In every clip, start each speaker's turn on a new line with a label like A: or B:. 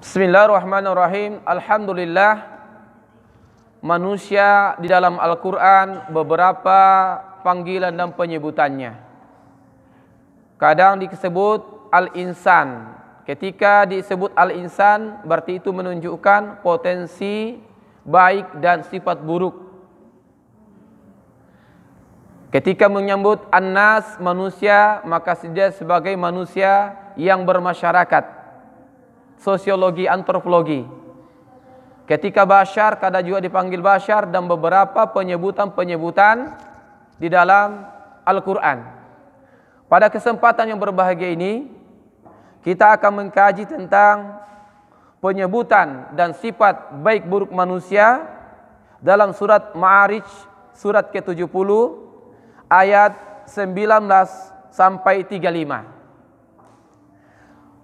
A: Bismillahirrahmanirrahim. Alhamdulillah, manusia di dalam Al-Quran beberapa panggilan dan penyebutannya. Kadang disebut al-insan. Ketika disebut al-insan, berarti itu menunjukkan potensi baik dan sifat buruk. Ketika menyebut an-nas, manusia, maka dia sebagai manusia yang bermasyarakat, sosiologi, antropologi. Ketika bashar, kadang juga dipanggil bashar, dan beberapa penyebutan-penyebutan di dalam Al-Quran. Pada kesempatan yang berbahagia ini, kita akan mengkaji tentang penyebutan dan sifat baik buruk manusia dalam surat Ma'arij, surat ke-70, ayat 19 sampai 35.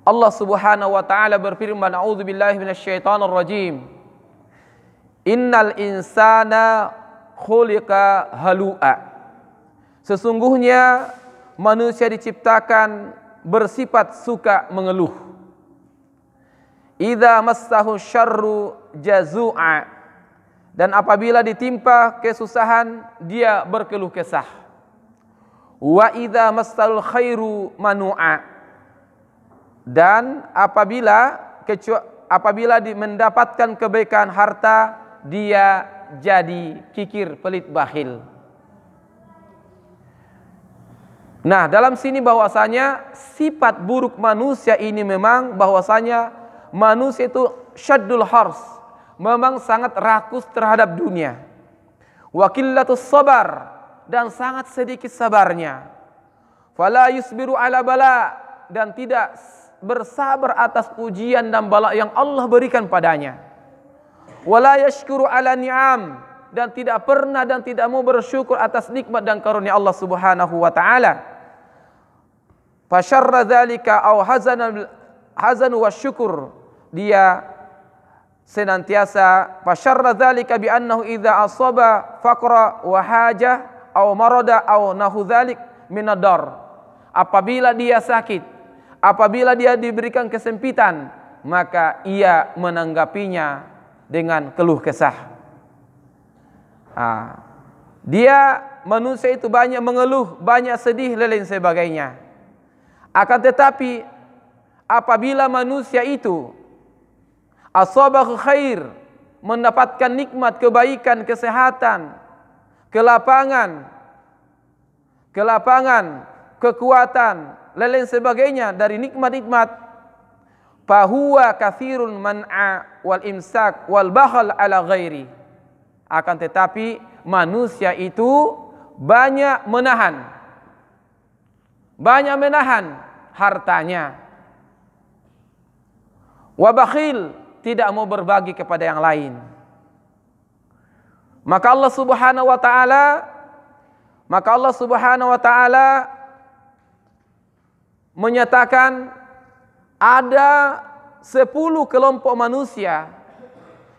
A: Allah Subhanahu wa taala berfirman, a'udzubillahi minasyaitonir rajim. Innal insana khuliqa halu'a. Sesungguhnya manusia diciptakan bersifat suka mengeluh. Idza massahu syarru jazu'a. Dan apabila ditimpa kesusahan, dia berkeluh kesah. Wa idza massal khairu manu'a. Dan apabila mendapatkan kebaikan harta, dia jadi kikir, pelit, bakhil. Nah, dalam sini bahwasanya sifat buruk manusia ini memang bahwasanya manusia itu syaddul hars, memang sangat rakus terhadap dunia. Wa qillatus sabar, dan sangat sedikit sabarnya. Fala yusbiru ala bala, dan tidak bersabar atas ujian dan bala yang Allah berikan padanya. Wala yashkuru ala ni'am, dan tidak pernah dan tidak mau bersyukur atas nikmat dan karunia Allah Subhanahu wa taala. Fasyarra dzalika au hazan wa syukur, dia senantiasa fasyarra dzalika bi annahu idza asaba faqra wa hajah au marada au nahu dzalik min ad-dar. Apabila dia sakit, apabila dia diberikan kesempitan, maka ia menanggapinya dengan keluh kesah. Dia manusia itu banyak mengeluh, banyak sedih, dan lain sebagainya. Akan tetapi apabila manusia itu asabah khair, mendapatkan nikmat, kebaikan, kesehatan, kelapangan, kekuatan, lain sebagainya dari nikmat-nikmat, fahuwa kathirun man'a wal imsak wal bakhal ala ghairi. Akan tetapi manusia itu banyak menahan hartanya. Wa bakhil, tidak mau berbagi kepada yang lain. Maka Allah Subhanahu wa taala menyatakan ada 10 kelompok manusia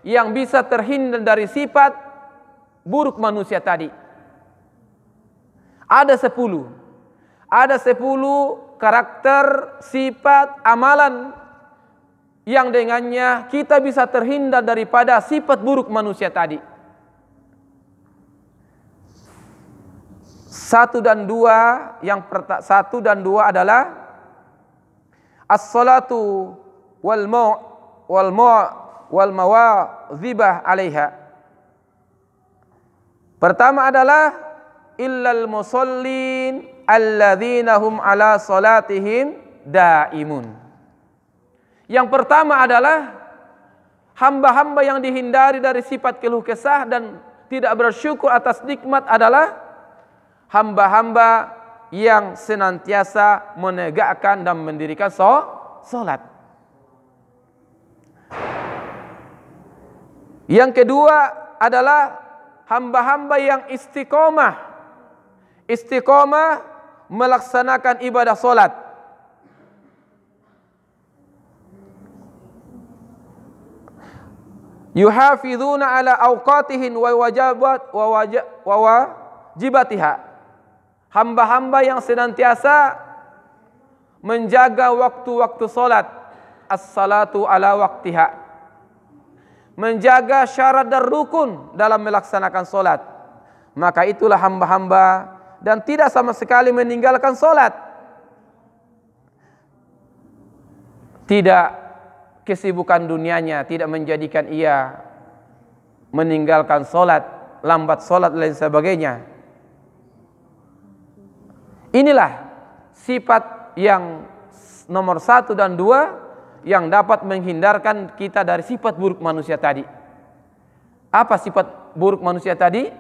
A: yang bisa terhindar dari sifat buruk manusia tadi. Ada 10 karakter, sifat, amalan yang dengannya kita bisa terhindar daripada sifat buruk manusia tadi. 1 dan 2, yang 1 dan 2 adalah as-salatu wal mawazibah alaiha. Pertama adalah illal musallin alladzina hum ala salatihim daimun. Yang pertama adalah hamba-hamba yang dihindari dari sifat keluh kesah dan tidak bersyukur atas nikmat adalah hamba-hamba yang senantiasa menegakkan dan mendirikan salat. Yang kedua adalah hamba-hamba yang istiqomah melaksanakan ibadah salat. Yuhafizuna ala awqatihin wa wajibatiha. Hamba-hamba yang senantiasa menjaga waktu-waktu salat, as-salatu ala waqtiha, menjaga syarat dan rukun dalam melaksanakan solat, maka itulah hamba-hamba dan tidak sama sekali meninggalkan solat. Tidak kesibukan dunianya tidak menjadikan ia meninggalkan solat, lambat solat dan lain sebagainya. Inilah sifat yang nomor 1 dan 2 yang dapat menghindarkan kita dari sifat buruk manusia tadi. Apa sifat buruk manusia tadi?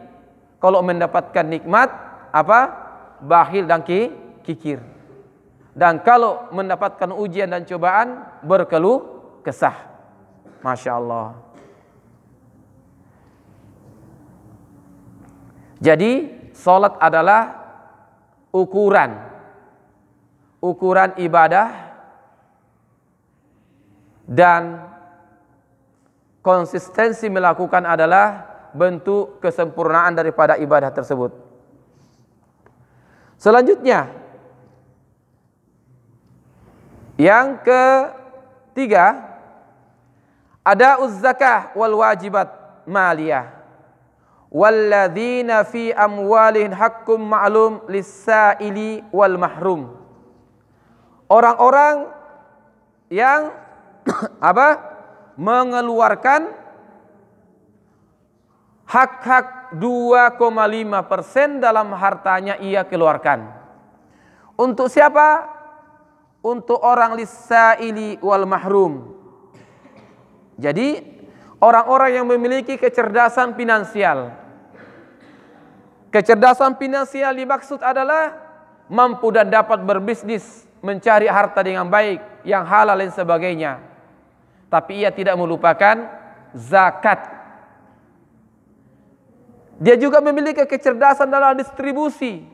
A: Kalau mendapatkan nikmat, apa? Bakhil dan kikir. Dan kalau mendapatkan ujian dan cobaan, berkeluh kesah. Masya Allah. Jadi salat adalah ukuran ibadah dan konsistensi melakukan adalah bentuk kesempurnaan daripada ibadah tersebut. Selanjutnya, yang ketiga, ada zakah wal wajibat maliyah walladzina fi amwalihim haqqum ma'lum lis-sa'ili wal mahrum. Orang-orang yang mengeluarkan hak-hak 2,5% dalam hartanya ia keluarkan. Untuk siapa? Untuk orang lis-sa'ili wal mahrum. Jadi orang-orang yang memiliki kecerdasan finansial. Kecerdasan finansial dimaksud adalah mampu dan dapat berbisnis, mencari harta dengan baik, yang halal dan sebagainya. Tapi ia tidak melupakan zakat. Dia juga memiliki kecerdasan dalam distribusi,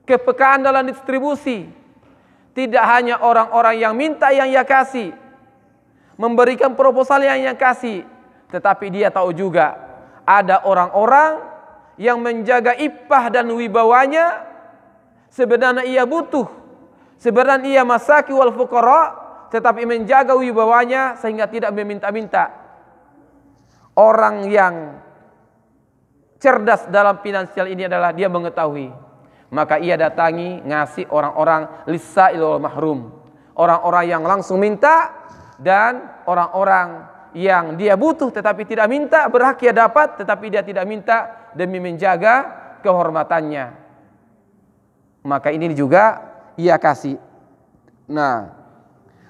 A: kepekaan dalam distribusi. Tidak hanya orang-orang yang minta yang ia kasih, memberikan proposal yang ia kasih, tetapi dia tahu juga ada orang-orang yang menjaga iffah dan wibawanya. Sebenarnya ia butuh, sebenarnya ia masaki wal fuqara, tetapi menjaga wibawanya sehingga tidak meminta-minta. Orang yang cerdas dalam finansial ini adalah dia mengetahui, maka ia datangi ngasih orang-orang lis-sa'il wal mahrum, orang-orang yang langsung minta dan orang-orang yang dia butuh tetapi tidak minta, berhak ia dapat tetapi dia tidak minta demi menjaga kehormatannya. Maka ini juga ia kasih. Nah,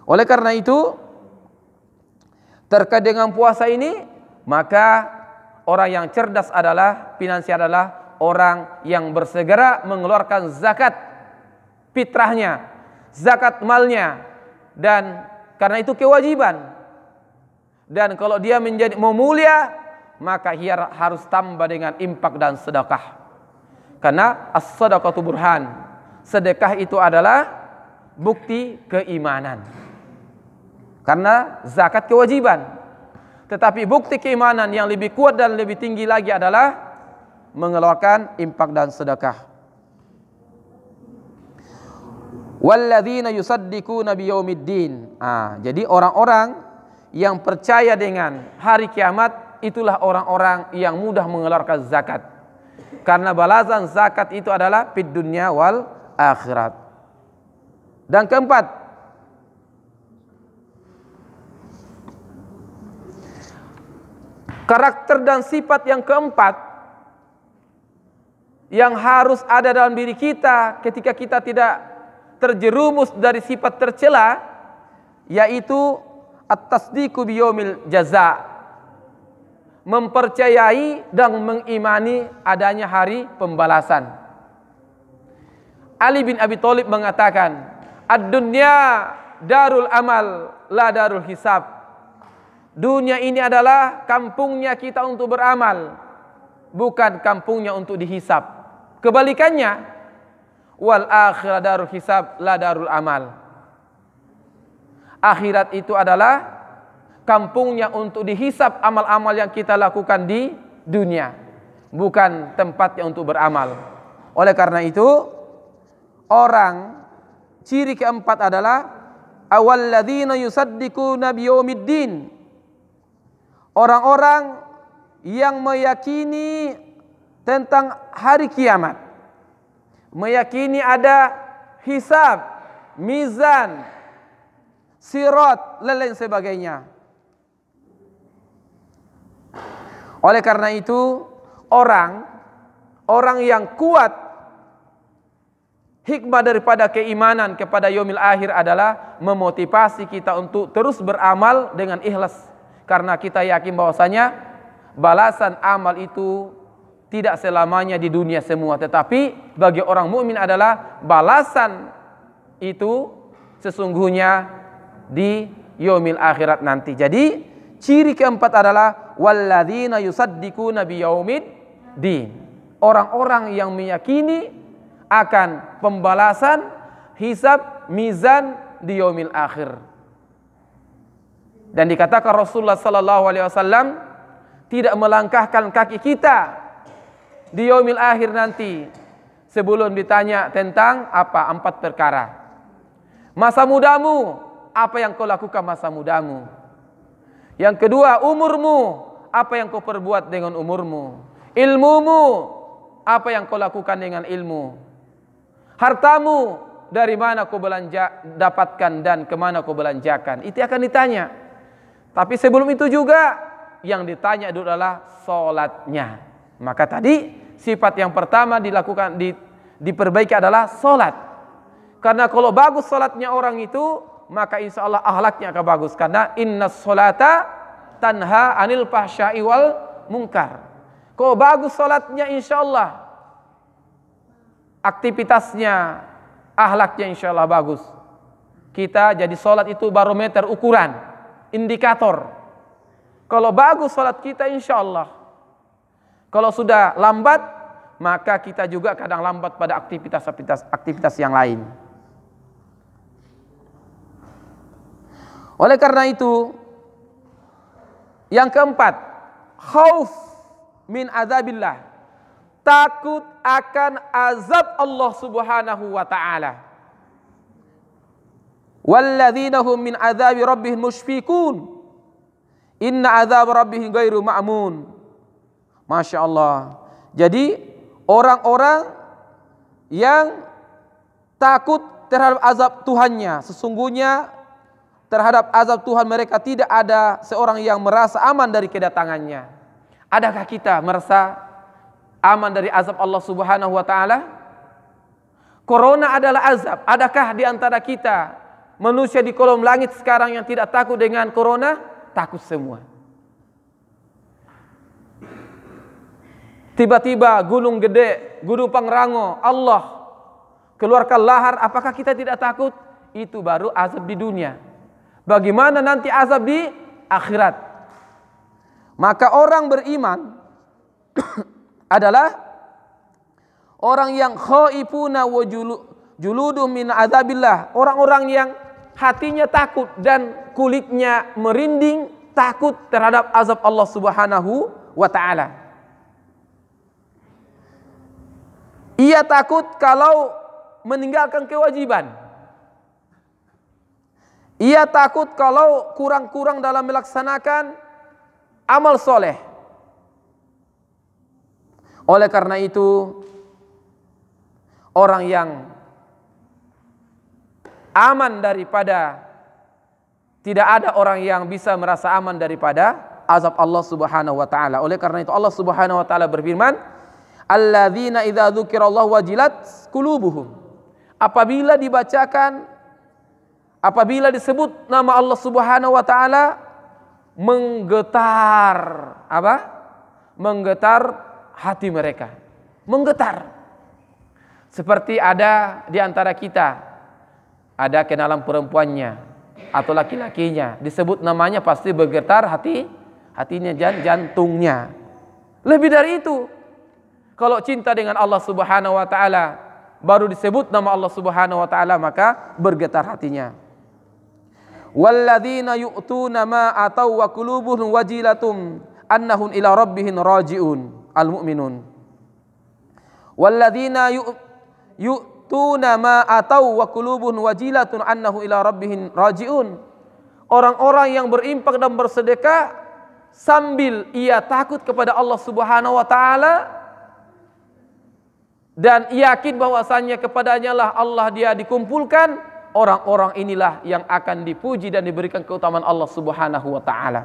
A: oleh karena itu terkait dengan puasa ini, maka orang yang cerdas adalah finansial adalah orang yang bersegera mengeluarkan zakat fitrahnya, zakat malnya, dan karena itu kewajiban. Dan kalau dia menjadi mau mulia, maka ia harus tambah dengan infak dan sedekah. Karena as-sadaqatu burhan, sedekah itu adalah bukti keimanan. Karena zakat kewajiban, tetapi bukti keimanan yang lebih kuat dan lebih tinggi lagi adalah mengeluarkan infak dan sedekah. Walladzina yusaddiquna biyaumiddin. Jadi orang-orang yang percaya dengan hari kiamat itulah orang-orang yang mudah mengeluarkan zakat. Karena balasan zakat itu adalah fid dunya wal akhirat. Dan keempat, karakter dan sifat yang keempat yang harus ada dalam diri kita ketika kita tidak terjerumus dari sifat tercela, yaitu at-tasdiqu biyaumil jaza, mempercayai dan mengimani adanya hari pembalasan. Ali bin Abi Thalib mengatakan, ad-dunya darul amal la darul hisab. Dunia ini adalah kampungnya kita untuk beramal, bukan kampungnya untuk dihisab. Kebalikannya, wal akhirah darul hisab la darul amal. Akhirat itu adalah kampungnya untuk dihisab amal-amal yang kita lakukan di dunia, bukan tempatnya untuk beramal. Oleh karena itu, orang ciri keempat adalah awalladzina yusaddiquna biyaumiddin, orang-orang yang meyakini tentang hari kiamat, meyakini ada hisab, mizan, sirat, dan lain sebagainya. Oleh karena itu, orang yang kuat hikmah daripada keimanan kepada yaumil akhir adalah memotivasi kita untuk terus beramal dengan ikhlas, karena kita yakin bahwasanya balasan amal itu tidak selamanya di dunia semua, tetapi bagi orang mukmin adalah balasan itu sesungguhnya di yaumil akhirat nanti. Jadi ciri keempat adalah walladzina yusaddiquna biyaumiddin, orang-orang yang meyakini akan pembalasan, hisab, mizan di yaumil akhir. Dan dikatakan Rasulullah sallallahu alaihi wasallam tidak melangkahkan kaki kita di yaumil akhir nanti sebelum ditanya tentang apa? 4 perkara. Masa mudamu, apa yang kau lakukan masa mudamu? Yang kedua, umurmu, apa yang kau perbuat dengan umurmu? Ilmumu, apa yang kau lakukan dengan ilmu? Hartamu, dari mana kau dapatkan dan kemana kau belanjakan? Itu akan ditanya. Tapi sebelum itu juga yang ditanya adalah salatnya. Maka tadi sifat yang pertama diperbaiki adalah salat. Karena kalau bagus salatnya orang itu, maka insya Allah akhlaknya akan bagus. Karena innas salata tanha anil fahsya'i wal munkar. Kalau bagus salatnya, insya Allah aktivitasnya, akhlaknya insya Allah bagus. Kita jadi salat itu barometer ukuran, indikator. Kalau bagus salat kita, insya Allah. Kalau sudah lambat, maka kita juga kadang lambat pada aktivitas yang lain. Oleh karena itu, yang keempat, khauf min azabillah, takut akan azab Allah Subhanahu wa taala. Walladzina hum min azabi rabbihim musyfiqun, inna azab rabbihim ghairu ma'mun. Masya Allah. Jadi orang-orang yang takut terhadap azab Tuhannya, sesungguhnya terhadap azab Tuhan mereka tidak ada seorang yang merasa aman dari kedatangannya. Adakah kita merasa aman dari azab Allah Subhanahu wa taala? Corona adalah azab. Adakah di antara kita manusia di kolom langit sekarang yang tidak takut dengan corona? Takut semua. Tiba-tiba gunung gede, gunung Pangrango, Allah keluarkan lahar, apakah kita tidak takut? Itu baru azab di dunia. Bagaimana nanti azab di akhirat? Maka orang beriman adalah orang yang khaifuna wa juluduhum min azabillah, orang-orang yang hatinya takut dan kulitnya merinding takut terhadap azab Allah Subhanahu wa taala. Ia takut kalau meninggalkan kewajiban. Ia takut kalau kurang-kurang dalam melaksanakan amal soleh. Oleh karena itu, orang yang aman daripada, tidak ada orang yang bisa merasa aman daripada azab Allah Subhanahu wa taala. Oleh karena itu Allah Subhanahu wa taala berfirman, alladzina idza dzukirallahu wajilat qulubuhum. Apabila disebut nama Allah Subhanahu wa taala, menggetar apa? Menggetar hati mereka. Menggetar. Seperti ada di antara kita ada kenalan perempuannya atau laki-lakinya, disebut namanya pasti bergetar hatinya, jantungnya. Lebih dari itu, kalau cinta dengan Allah Subhanahu wa taala, baru disebut nama Allah Subhanahu wa taala, maka bergetar hatinya. Walladzina yu'tuna ma atau wa qulubuhum wajilatum annahum ila rabbihim raji'un, al-mu'minun. Walladzina yu'tuna ma atau wa qulubun wajilatun annahu ila rabbihim rajiun. Orang-orang yang berinfak dan bersedekah sambil ia takut kepada Allah Subhanahu wa taala dan yakin bahwasanya kepadanya lah Allah dia dikumpulkan, orang-orang inilah yang akan dipuji dan diberikan keutamaan Allah Subhanahu wa taala.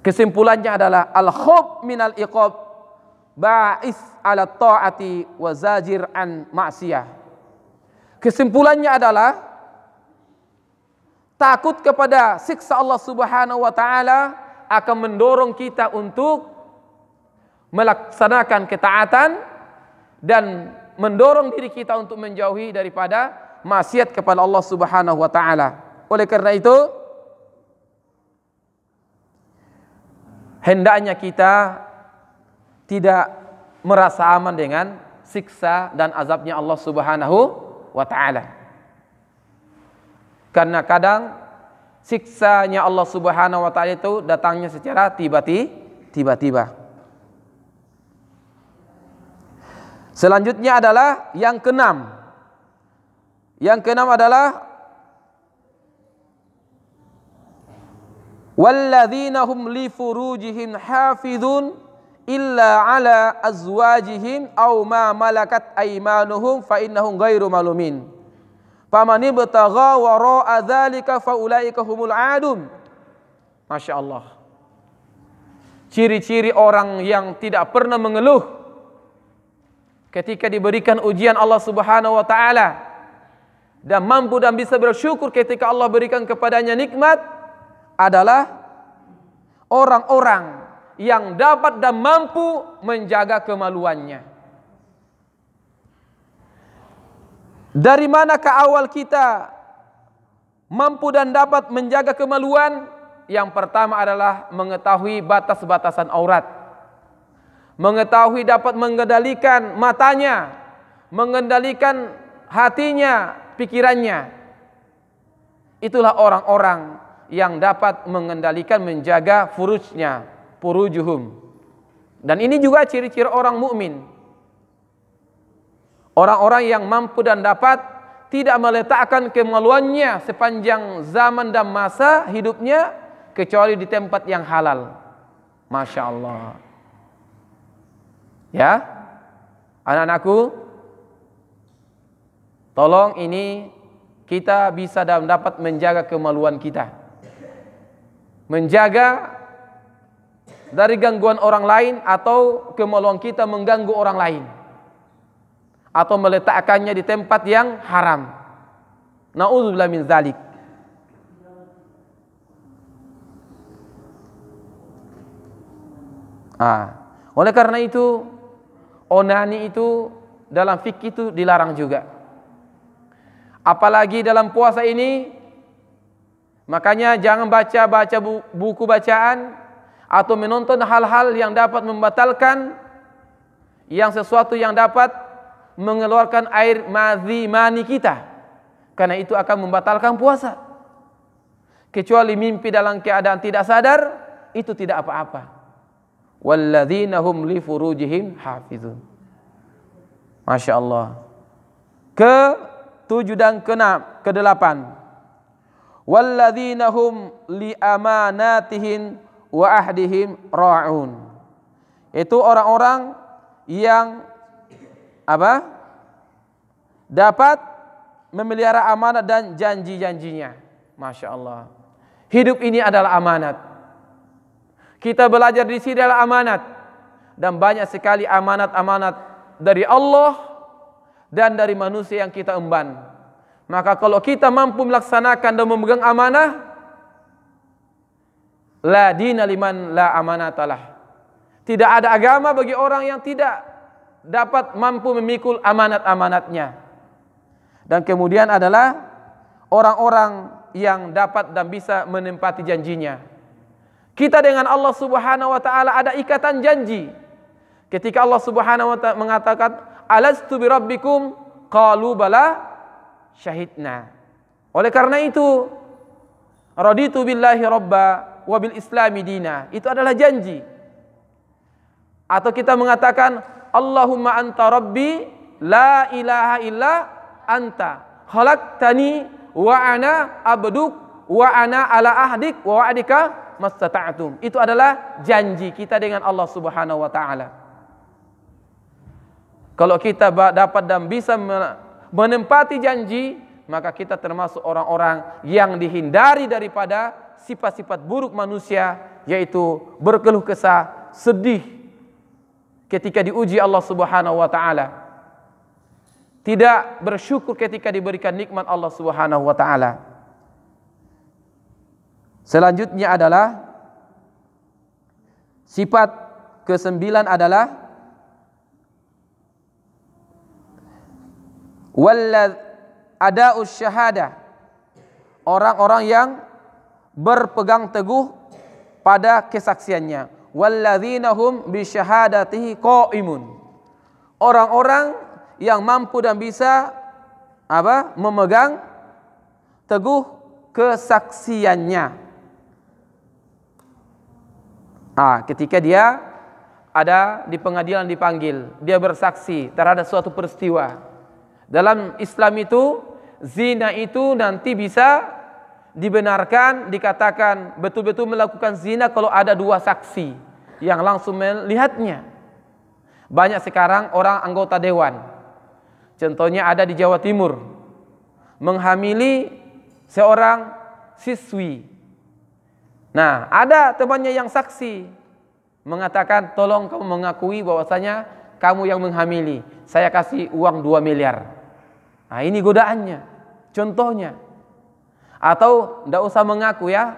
A: Kesimpulannya adalah al-khauf minal iqab ba'is ala ta'ati wa zajir an ma'siyah. Kesimpulannya adalah takut kepada siksa Allah Subhanahu wa taala akan mendorong kita untuk melaksanakan ketaatan dan mendorong diri kita untuk menjauhi daripada maksiat kepada Allah Subhanahu wa taala. Oleh karena itu, hendaknya kita tidak merasa aman dengan siksa dan azabnya Allah Subhanahu wa taala. Karena kadang siksanya Allah Subhanahu wa taala itu datangnya secara tiba-tiba. Selanjutnya adalah yang keenam. Yang keenam adalah walladzina hum li furujihim hafizun illa ala azwajihim aw ma malakat aymanuhum fa innahum ghairu malumin. Faman ibtagha wara'a dzalika fa ulaika humul adun. Masya Allah. Ciri-ciri orang yang tidak pernah mengeluh ketika diberikan ujian Allah Subhanahu wa taala dan mampu dan bisa bersyukur ketika Allah berikan kepadanya nikmat adalah orang-orang yang dapat dan mampu menjaga kemaluannya. Dari manakah awal kita mampu dan dapat menjaga kemaluan? Yang pertama adalah mengetahui batas-batasan aurat, mengetahui dapat mengendalikan matanya, mengendalikan hatinya, pikirannya. Itulah orang-orang yang dapat mengendalikan, menjaga furujnya, furujuhum. Dan ini juga ciri-ciri orang mukmin. Orang-orang yang mampu dan dapat tidak meletakkan kemaluannya sepanjang zaman dan masa hidupnya kecuali di tempat yang halal. Masya Allah. Ya, anak-anakku, tolong ini kita bisa dan dapat menjaga kemaluan kita, menjaga dari gangguan orang lain atau kemaluan kita mengganggu orang lain, atau meletakkannya di tempat yang haram. Na'udzubillah min dzalik. Oleh karena itu, onani itu dalam fikih itu dilarang juga. Apalagi dalam puasa ini, makanya jangan baca buku bacaan atau menonton hal-hal yang dapat membatalkan, yang sesuatu yang dapat mengeluarkan air madhi mani kita, karena itu akan membatalkan puasa. Kecuali mimpi dalam keadaan tidak sadar, itu tidak apa-apa. Walladzina hum li furujihim hafizun. Masya Allah. Ke-7 dan ke-8. Walladzina hum li amanatihim wa ahdihim ra'un. Itu orang-orang yang dapat memelihara amanat dan janji-janjinya. Masya Allah. Hidup ini adalah amanat. Kita belajar di sini adalah amanat. Dan banyak sekali amanat-amanat dari Allah dan dari manusia yang kita emban. Maka kalau kita mampu melaksanakan dan memegang amanah, la dina liman la amanatalah. Tidak ada agama bagi orang yang tidak dapat mampu memikul amanat-amanatnya. Dan kemudian adalah orang-orang yang dapat dan bisa menempati janjinya. Kita dengan Allah Subhanahu wa taala ada ikatan janji. Ketika Allah Subhanahu wa taala mengatakan, "Alastu bi rabbikum?" Qalu bala syahidna. Oleh karena itu, raditu billahi rabba wa bil islami dina. Itu adalah janji. Atau kita mengatakan, Allahumma anta rabbi la ilaha illa anta khalaqtani wa ana abduk wa ana ala ahdik wa wa'dika mastata'tum. Itu adalah janji kita dengan Allah Subhanahu wa taala. Kalau kita dapat dan bisa menempati janji, maka kita termasuk orang-orang yang dihindari daripada sifat-sifat buruk manusia, yaitu berkeluh kesah, sedih ketika diuji Allah Subhanahu wa taala, tidak bersyukur ketika diberikan nikmat Allah Subhanahu wa taala. Selanjutnya adalah sifat ke-9 adalah ada'us syahadah, orang-orang yang berpegang teguh pada kesaksiannya. Walladzina hum bi syahadatihi qaimun, orang-orang yang mampu dan bisa memegang teguh kesaksiannya. Ketika dia ada di pengadilan dipanggil, dia bersaksi terhadap suatu peristiwa. Dalam Islam itu, zina itu nanti bisa dibenarkan, dikatakan betul-betul melakukan zina kalau ada 2 saksi yang langsung melihatnya. Banyak sekarang orang anggota dewan, contohnya ada di Jawa Timur, menghamili seorang siswi. Nah, ada temannya yang saksi mengatakan, tolong kamu mengakui bahwasanya kamu yang menghamili, saya kasih uang 2 miliar. Nah, ini godaannya, contohnya. Atau tidak usah mengaku ya,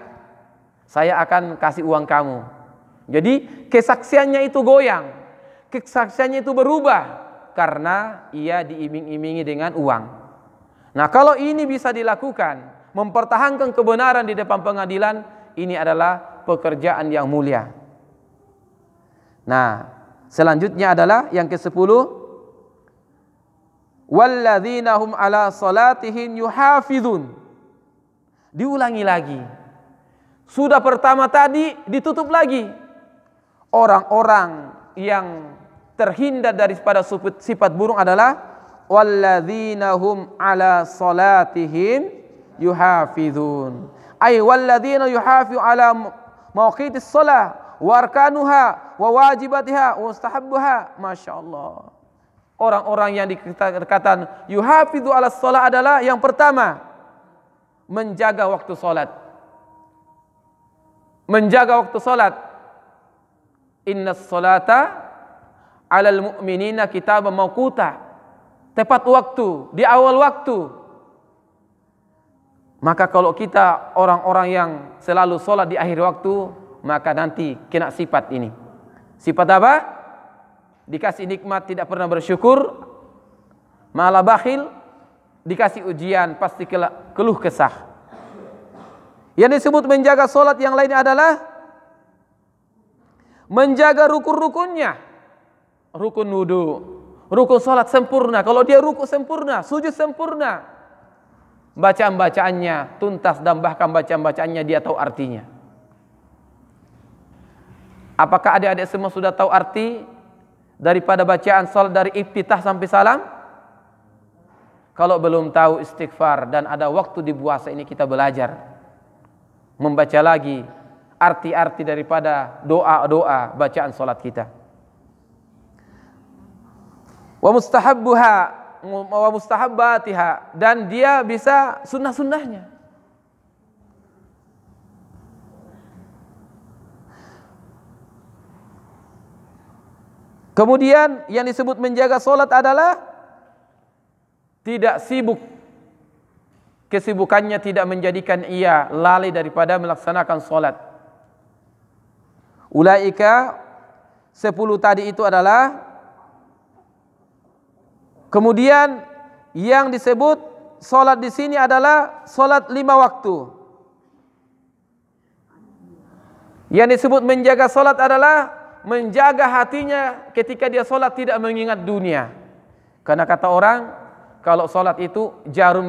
A: saya akan kasih uang kamu. Jadi kesaksiannya itu goyang, kesaksiannya itu berubah karena ia diiming-imingi dengan uang. Nah, kalau ini bisa dilakukan, mempertahankan kebenaran di depan pengadilan, ini adalah pekerjaan yang mulia. Nah, selanjutnya adalah yang ke-10, walladzina hum ala salatihim yuhafizun. Diulangi lagi. Sudah pertama tadi ditutup lagi. Orang-orang yang terhindar daripada sifat buruk adalah walladzina hum ala salatihim yuhafizun. Ay walladzina yuhafizu ala mawaqitis shalah wa arkanuha wa wajibatiha wa mustahabbuha. Masyaallah. Orang-orang yang dikatakan yuhafizu ala shalah adalah yang pertama, menjaga waktu salat. Menjaga waktu salat. Innas salata 'alal mu'minina kitaban mawquta. Tepat waktu, di awal waktu. Maka kalau kita orang-orang yang selalu salat di akhir waktu, maka nanti kena sifat ini. Sifat apa? Dikasih nikmat tidak pernah bersyukur, malah bakhil, dikasih ujian pasti keluh kesah. Yang disebut menjaga solat yang lain adalah menjaga rukun-rukunnya. Rukun wudu, rukun solat sempurna. Kalau dia rukun sempurna, sujud sempurna, bacaan-bacaannya tuntas, dan bahkan bacaan-bacaannya dia tahu artinya. Apakah adik-adik semua sudah tahu arti daripada bacaan salat dari iftitah sampai salam? Kalau belum tahu, istighfar, dan ada waktu di puasa ini kita belajar membaca lagi arti-arti daripada doa-doa bacaan salat kita. Wa mustahabbuha wa mustahabbatiha, dan dia bisa sunnah-sunnahnya. Kemudian yang disebut menjaga solat adalah tidak sibuk. Kesibukannya tidak menjadikan ia lalai daripada melaksanakan solat. Ulaika 10 tadi itu adalah. Kemudian yang disebut solat di sini adalah solat 5 waktu. Yang disebut menjaga solat adalah menjaga hatinya ketika dia solat tidak mengingat dunia. Karena kata orang, kalau solat itu jarum